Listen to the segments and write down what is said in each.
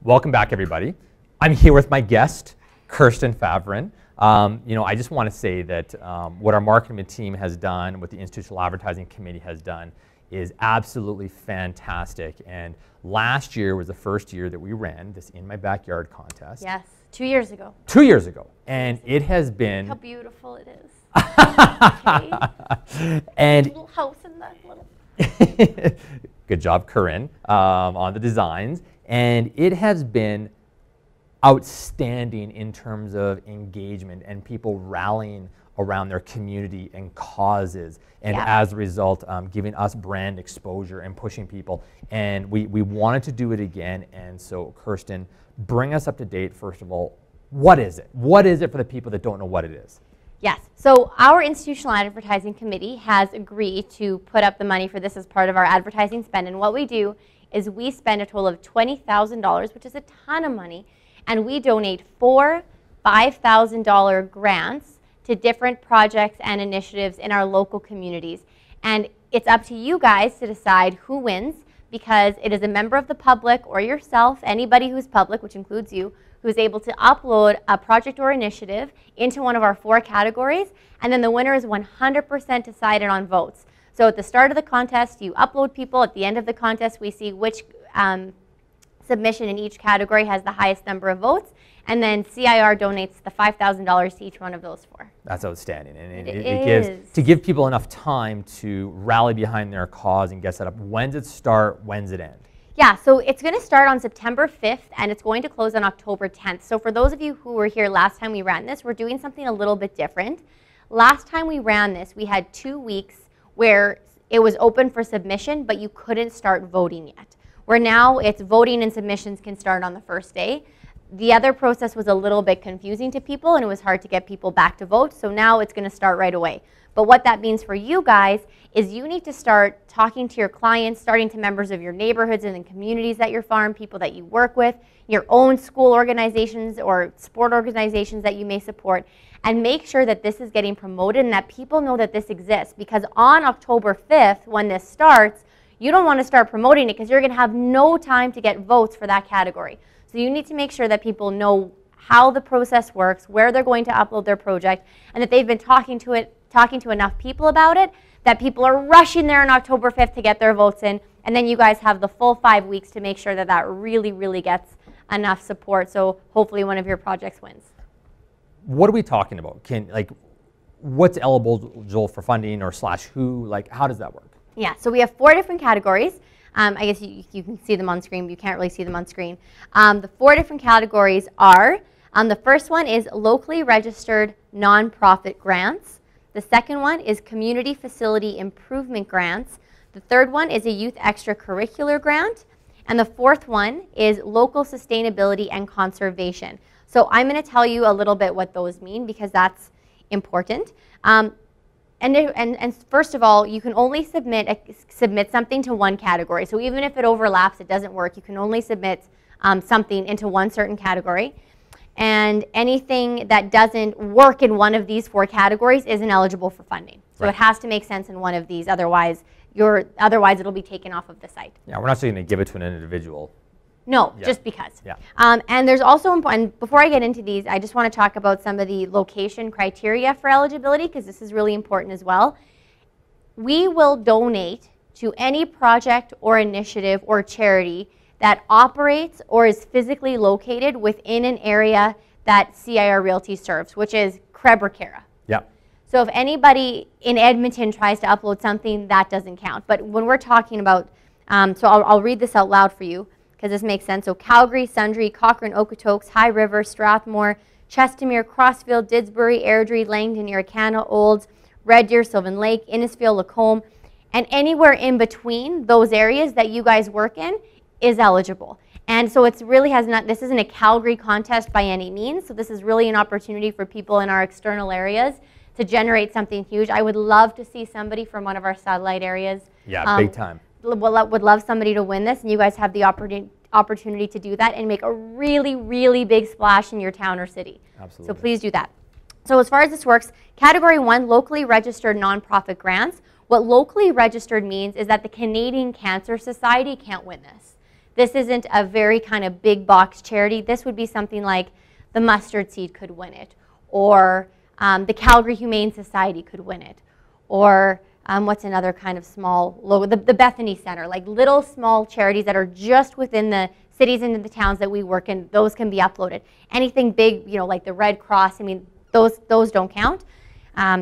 Welcome back, everybody. I'm here with my guest, Kirsten Faverin. I just want to say that what our marketing team has done, what the Institutional Advertising Committee has done, is absolutely fantastic. And last year was the first year that we ran this In My Backyard contest. Yes, 2 years ago. 2 years ago. And it has been... Look how beautiful it is. And little house in that little... Good job, Corinne, on the designs. And it has been outstanding in terms of engagement and people rallying around their community and causes, and as a result, giving us brand exposure and pushing people. And we wanted to do it again, and so Kirsten, bring us up to date. First of all, what is it? What is it for the people that don't know what it is? Yes, so our Institutional Advertising Committee has agreed to put up the money for this as part of our advertising spend, and what we do is we spend a total of $20,000, which is a ton of money, and we donate 4 $5,000 grants to different projects and initiatives in our local communities. And it's up to you guys to decide who wins, because it is a member of the public or yourself, anybody who's public, which includes you, who's able to upload a project or initiative into one of our 4 categories, and then the winner is 100% decided on votes. So at the start of the contest, you upload people. At the end of the contest, we see which submission in each category has the highest number of votes, and then CIR donates the $5,000 to each one of those 4. That's outstanding, and it gives, to give people enough time to rally behind their cause and get set up. When's it start? When's it end? Yeah, so it's going to start on September 5th, and it's going to close on October 10th. So for those of you who were here last time we ran this, we're doing something a little bit different. Last time we ran this, we had 2 weeks where it was open for submission, but you couldn't start voting yet. Where now it's voting and submissions can start on the first day. The other process was a little bit confusing to people, and it was hard to get people back to vote, so now it's going to start right away. But what that means for you guys is you need to start talking to your clients, starting to members of your neighborhoods and the communities that you farm, people that you work with, your own school organizations or sport organizations that you may support, and make sure that this is getting promoted and that people know that this exists. Because on October 5th, when this starts, you don't want to start promoting it because you're going to have no time to get votes for that category. So you need to make sure that people know how the process works, where they're going to upload their project, and that they've been talking to enough people about it, that people are rushing there on October 5th to get their votes in, and then you guys have the full 5 weeks to make sure that that really, really gets enough support, so hopefully one of your projects wins. What are we talking about? What's eligible for funding, or /who? Like, how does that work? Yeah, so we have 4 different categories. I guess you can see them on screen, but you can't really see them on screen. The 4 different categories are, the first one is locally registered nonprofit grants. The second one is community facility improvement grants. The third one is a youth extracurricular grant. And the 4th one is local sustainability and conservation. So I'm going to tell you a little bit what those mean, because that's important. And first of all, you can only submit something to one category. So even if it overlaps, it doesn't work. You can only submit something into one certain category. And anything that doesn't work in one of these 4 categories isn't eligible for funding. So it has to make sense in one of these. Otherwise it'll be taken off of the site. Yeah, we're not saying to give it to an individual. No, just because. Yeah. And there's also important, before I get into these, I just want to talk about some of the location criteria for eligibility, because this is really important as well. We will donate to any project or initiative or charity that operates or is physically located within an area that CIR Realty serves, which is Crebracara. Yeah. So if anybody in Edmonton tries to upload something, that doesn't count. But when we're talking about, so I'll read this out loud for you, because this makes sense. So Calgary, Sundre, Cochrane, Okotoks, High River, Strathmore, Chestermere, Crossfield, Didsbury, Airdrie, Langdon, Irricana, Olds, Red Deer, Sylvan Lake, Innisfil, Lacombe, and anywhere in between those areas that you guys work in is eligible. And so it's really this isn't a Calgary contest by any means, so this is really an opportunity for people in our external areas to generate something huge. I would love to see somebody from one of our satellite areas. Yeah, big time. Would love somebody to win this, and you guys have the opportunity to do that and make a really, really big splash in your town or city. Absolutely. So please do that. So as far as this works, Category 1, locally registered nonprofit grants. What locally registered means is that the Canadian Cancer Society can't win this. This isn't a very kind of big box charity. This would be something like the Mustard Seed could win it, or the Calgary Humane Society could win it, or what's another kind of small logo? The Bethany Center, like little small charities that are just within the cities and the towns that we work in, those can be uploaded. Anything big, you know, like the Red Cross, I mean, those don't count,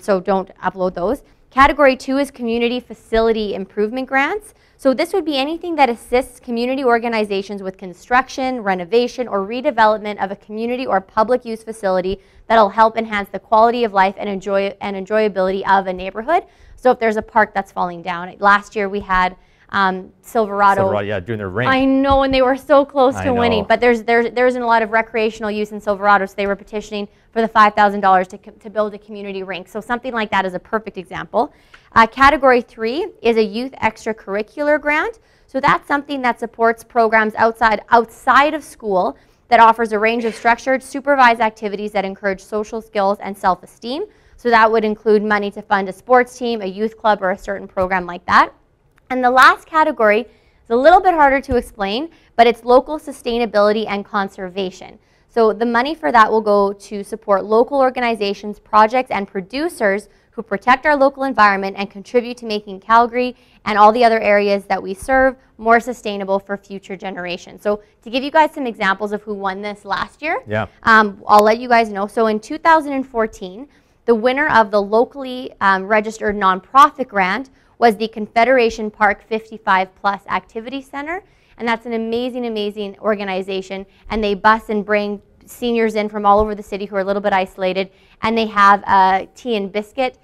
so don't upload those. Category 2 is community facility improvement grants. So this would be anything that assists community organizations with construction, renovation, or redevelopment of a community or public use facility that'll help enhance the quality of life and enjoyability of a neighborhood. So if there's a park that's falling down, last year we had Silverado, yeah, doing their rink. I know, and they were so close to winning. But there isn't a lot of recreational use in Silverado, so they were petitioning for the $5,000 to build a community rink. So something like that is a perfect example. Category 3 is a youth extracurricular grant. So that's something that supports programs outside of school that offers a range of structured, supervised activities that encourage social skills and self-esteem. So that would include money to fund a sports team, a youth club, or a certain program like that. And the last category is a little bit harder to explain, but it's local sustainability and conservation. So the money for that will go to support local organizations, projects, and producers who protect our local environment and contribute to making Calgary and all the other areas that we serve more sustainable for future generations. So to give you guys some examples of who won this last year, I'll let you guys know. So in 2014, the winner of the locally registered nonprofit grant was the Confederation Park 55 Plus Activity Center. And that's an amazing, amazing organization. And they bus and bring seniors in from all over the city who are a little bit isolated. And they have a tea and biscuit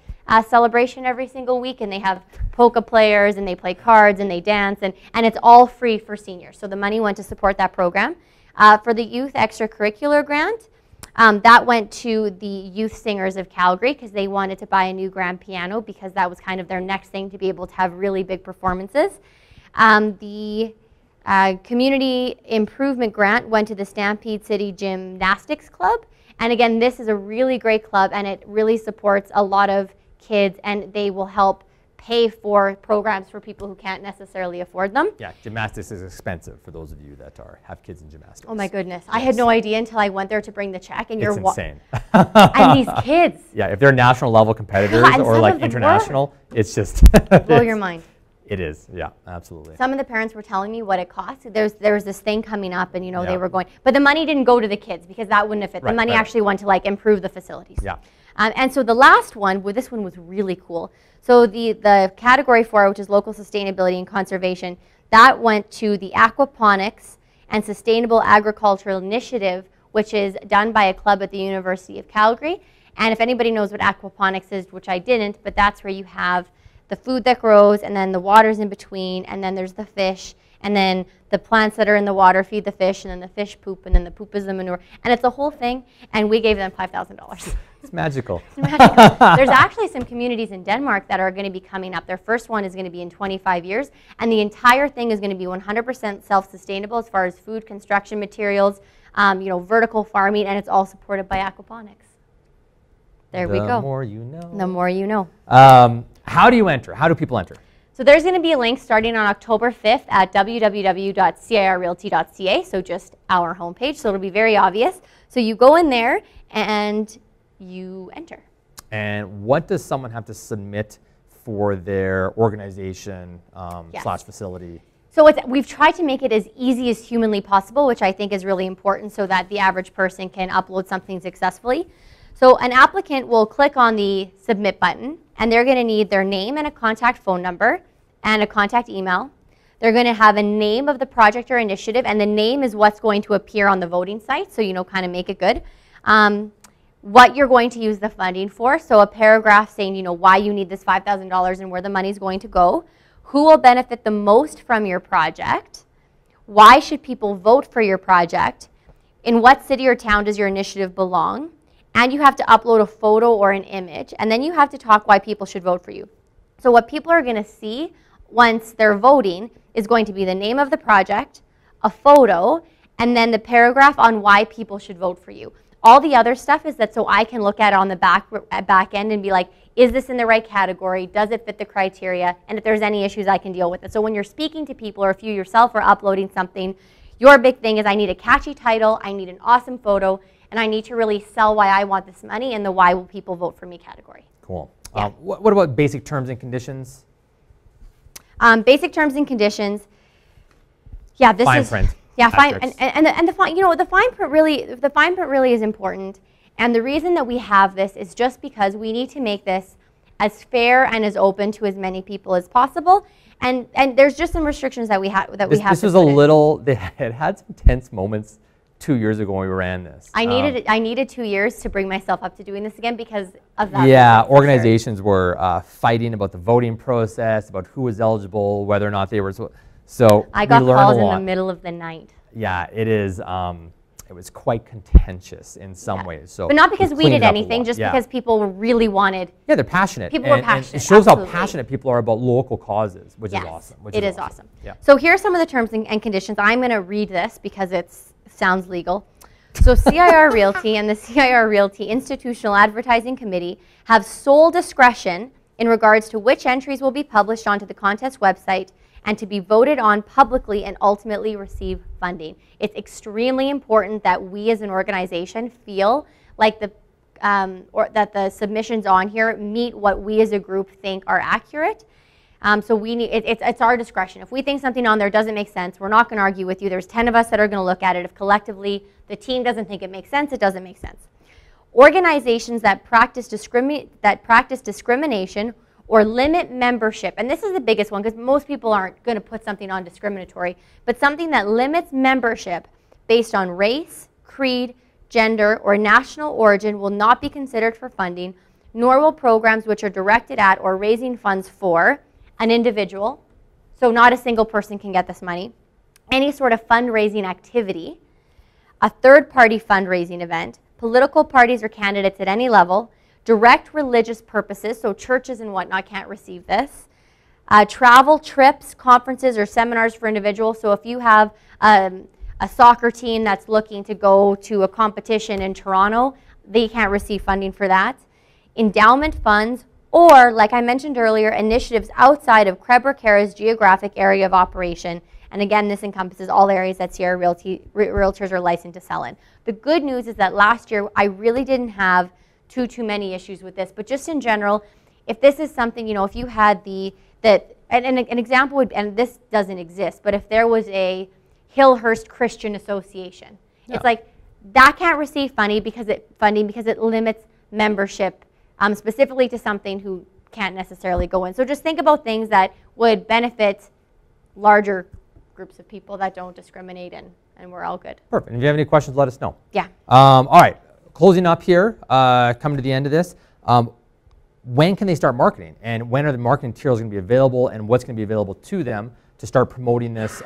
celebration every single week. And they have polka players, and they play cards, and they dance. And it's all free for seniors. So the money went to support that program. For the Youth Extracurricular Grant, that went to the Youth Singers of Calgary because they wanted to buy a new grand piano because that was kind of their next thing to be able to have really big performances. The Community Improvement Grant went to the Stampede City Gymnastics Club. And again, this is a really great club, and it really supports a lot of kids, and they will help pay for programs for people who can't necessarily afford them. Yeah, gymnastics is expensive for those of you that have kids in gymnastics. Oh my goodness. Yes. I had no idea until I went there to bring the check. And it's insane. And these kids. Yeah, if they're national level competitors or like international, it's just blow your mind. It is, yeah, absolutely. Some of the parents were telling me what it cost. There was this thing coming up, and they were going, but the money didn't go to the kids because that wouldn't have fit. The money actually went to like improve the facilities. Yeah. And so the last one, this one was really cool. So the category 4, which is local sustainability and conservation, that went to the Aquaponics and Sustainable Agricultural Initiative, which is done by a club at the University of Calgary. And if anybody knows what aquaponics is, which I didn't, but that's where you have the food that grows, and then the water's in between, and then there's the fish, and then the plants that are in the water feed the fish, and then the fish poop, and then the poop is the manure. And it's a whole thing, and we gave them $5,000. It's magical. It's magical. There's actually some communities in Denmark that are going to be coming up. Their first one is going to be in 25 years, and the entire thing is going to be 100% self-sustainable as far as food, construction materials, vertical farming, and it's all supported by aquaponics. There we go. The more you know. The more you know. How do you enter? How do people enter? So there's going to be a link starting on October 5th at www.cirrealty.ca, so just our homepage, so it'll be very obvious. So you go in there and you enter. And what does someone have to submit for their organization slash facility? So we've tried to make it as easy as humanly possible, which I think is really important so that the average person can upload something successfully. So an applicant will click on the submit button, and they're going to need their name and a contact phone number and a contact email. They're going to have a name of the project or initiative, and the name is what's going to appear on the voting site, so kind of make it good. What you're going to use the funding for, so a paragraph saying why you need this $5,000 and where the money's going to go, who will benefit the most from your project, why should people vote for your project, in what city or town does your initiative belong, and you have to upload a photo or an image, and then you have to talk why people should vote for you. So what people are going to see once they're voting is going to be the name of the project, a photo, and then the paragraph on why people should vote for you. All the other stuff is that so I can look at it on the back end and be like, is this in the right category? Does it fit the criteria? And if there's any issues, I can deal with it. So when you're speaking to people, or if you yourself are uploading something, your big thing is I need a catchy title, I need an awesome photo, and I need to really sell why I want this money and the why will people vote for me category. Cool. Yeah. What about basic terms and conditions? Basic terms and conditions. Yeah, this fine is print. Yeah, fine, and the fine. You know, the fine print really is important. And the reason that we have this is just because we need to make this as fair and as open to as many people as possible. And there's just some restrictions that we have. This was a little. It had some tense moments 2 years ago when we ran this. I needed 2 years to bring myself up to doing this again because of that. Yeah, organizations were fighting about the voting process, about who was eligible, whether or not they were. So I got calls in the middle of the night. Yeah, it is. It was quite contentious in some ways. So, but not because we did anything, just because people really wanted. Yeah, they're passionate. People were passionate. And it shows how passionate people are about local causes, which is awesome. It is awesome. Yeah. So here are some of the terms and conditions. I'm going to read this because it sounds legal. So CIR Realty and the CIR Realty Institutional Advertising Committee have sole discretion in regards to which entries will be published onto the contest website and to be voted on publicly and ultimately receive funding. It's extremely important that we as an organization feel like that the submissions on here meet what we as a group think are accurate. So we need, it's our discretion. If we think something on there doesn't make sense, we're not going to argue with you. There's 10 of us that are going to look at it. If collectively the team doesn't think it makes sense, it doesn't make sense. Organizations that practice discrimination or limit membership, and this is the biggest one because most people aren't going to put something on discriminatory, but something that limits membership based on race, creed, gender, or national origin will not be considered for funding, nor will programs which are directed at or raising funds for an individual, so not a single person can get this money, any sort of fundraising activity, a third-party fundraising event, political parties or candidates at any level, direct religious purposes, so churches and whatnot can't receive this. Travel, trips, conferences, or seminars for individuals. So if you have a soccer team that's looking to go to a competition in Toronto, they can't receive funding for that. Endowment funds, or like I mentioned earlier, initiatives outside of Krebra-Kara's geographic area of operation. And again, this encompasses all areas that CIR Realtors are licensed to sell in. The good news is that last year I really didn't have too many issues with this, but just in general, if this is something, you know, if you had an example would, and this doesn't exist, but if there was a Hillhurst Christian Association, it's like that can't receive funding because it limits membership specifically to something who can't necessarily go in. So just think about things that would benefit larger groups of people that don't discriminate, and we're all good. Perfect. And if you have any questions, let us know. Yeah. All right. Closing up here, coming to the end of this, when can they start marketing? And when are the marketing materials going to be available, and what's going to be available to them to start promoting this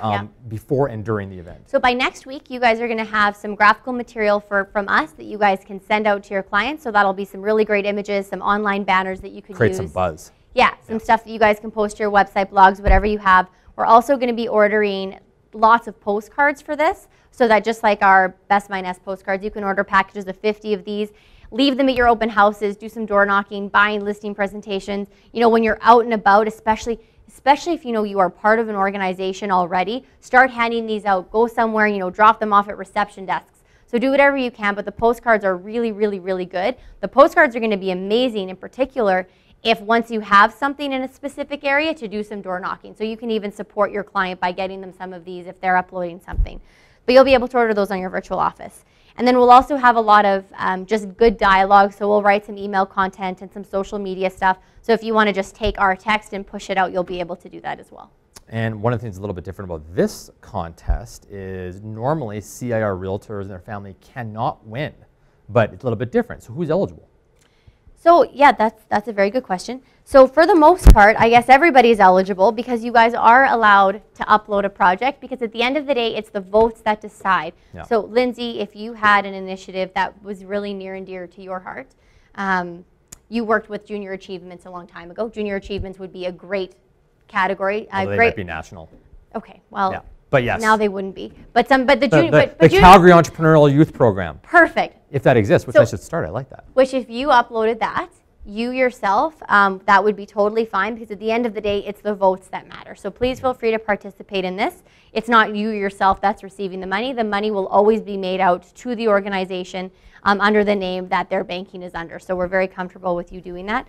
before and during the event? So by next week, you guys are going to have some graphical material from us that you guys can send out to your clients. So that'll be some really great images, some online banners that you can create use. Some buzz. Yeah, some stuff that you guys can post to your website, blogs, whatever you have. We're also going to be ordering lots of postcards for this, so that just like our Best My Nest postcards, you can order packages of 50 of these. Leave them at your open houses, do some door knocking, buying listing presentations. You know, when you're out and about, especially if you know you are part of an organization already, start handing these out. Go somewhere, you know, drop them off at reception desks. So do whatever you can, but the postcards are really, really, really good. The postcards are going to be amazing, in particular, if once you have something in a specific area, to do some door knocking. So you can even support your client by getting them some of these if they're uploading something. But you'll be able to order those on your virtual office. And then we'll also have a lot of just good dialogue. So we'll write some email content and some social media stuff. So if you want to just take our text and push it out, you'll be able to do that as well. And one of the things a little bit different about this contest is normally CIR Realtors and their family cannot win, but it's a little bit different. So who's eligible? So yeah, that's a very good question. So for the most part, I guess everybody's eligible because you guys are allowed to upload a project, because at the end of the day, it's the votes that decide. Yeah. So Lindsay, if you had an initiative that was really near and dear to your heart, you worked with Junior Achievements a long time ago. Junior Achievements would be a great category. Although they might be national. Okay, well, yeah. But yes. Now they wouldn't be. But the Calgary Entrepreneurial Youth Program. Perfect. If that exists, which So- I should start, I like that. Which if you uploaded that, you yourself, that would be totally fine, because at the end of the day, it's the votes that matter. So please feel free to participate in this. It's not you yourself that's receiving the money. The money will always be made out to the organization under the name that their banking is under. So we're very comfortable with you doing that.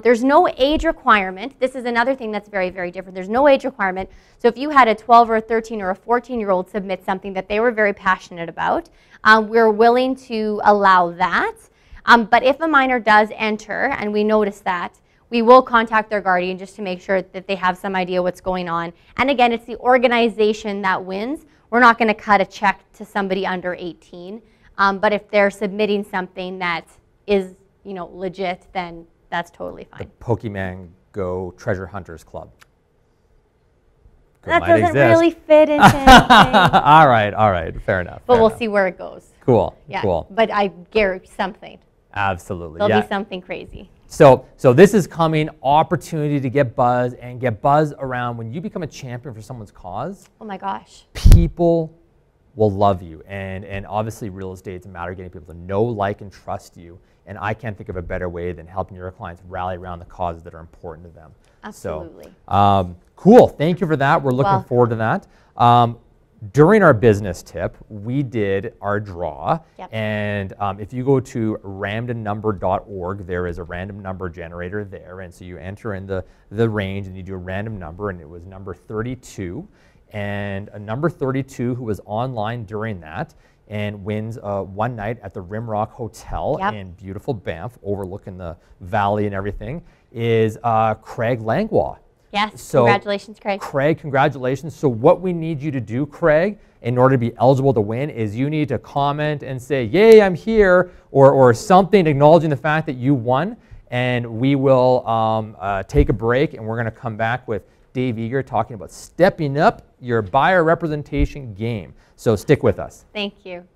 There's no age requirement. This is another thing that's very, very different. There's no age requirement. So if you had a 12 or a 13 or a 14-year-old submit something that they were very passionate about, we're willing to allow that. But if a minor does enter, and we notice that, we will contact their guardian just to make sure that they have some idea what's going on. And again, it's the organization that wins. We're not going to cut a check to somebody under 18. But if they're submitting something that is, legit, then that's totally fine. The Pokemon Go Treasure Hunters Club. That doesn't really fit into anything. All right, fair enough. But we'll see where it goes. Cool, Yeah. cool. But I guarantee something. Absolutely, There'll be something crazy. So this is coming, opportunity to get buzz and get buzz around. When you become a champion for someone's cause, Oh my gosh. people will love you. And obviously real estate, it's a matter of getting people to know, like, and trust you. And I can't think of a better way than helping your clients rally around the causes that are important to them. Absolutely. So, cool, thank you for that. We're looking forward to that. During our business tip, we did our draw. Yep. And if you go to randomnumber.org, there is a random number generator there. And so you enter in the range and you do a random number, and it was number 32. And a number 32 who was online during that and wins one night at the Rimrock Hotel in beautiful Banff, overlooking the valley and everything, is Craig Langlois. Yes, So, congratulations, Craig. Craig, congratulations. So what we need you to do, Craig, in order to be eligible to win, is you need to comment and say, yay, I'm here, or something acknowledging the fact that you won. And we will take a break, and we're going to come back with Dave Eager talking about stepping up your buyer representation game. So stick with us. Thank you.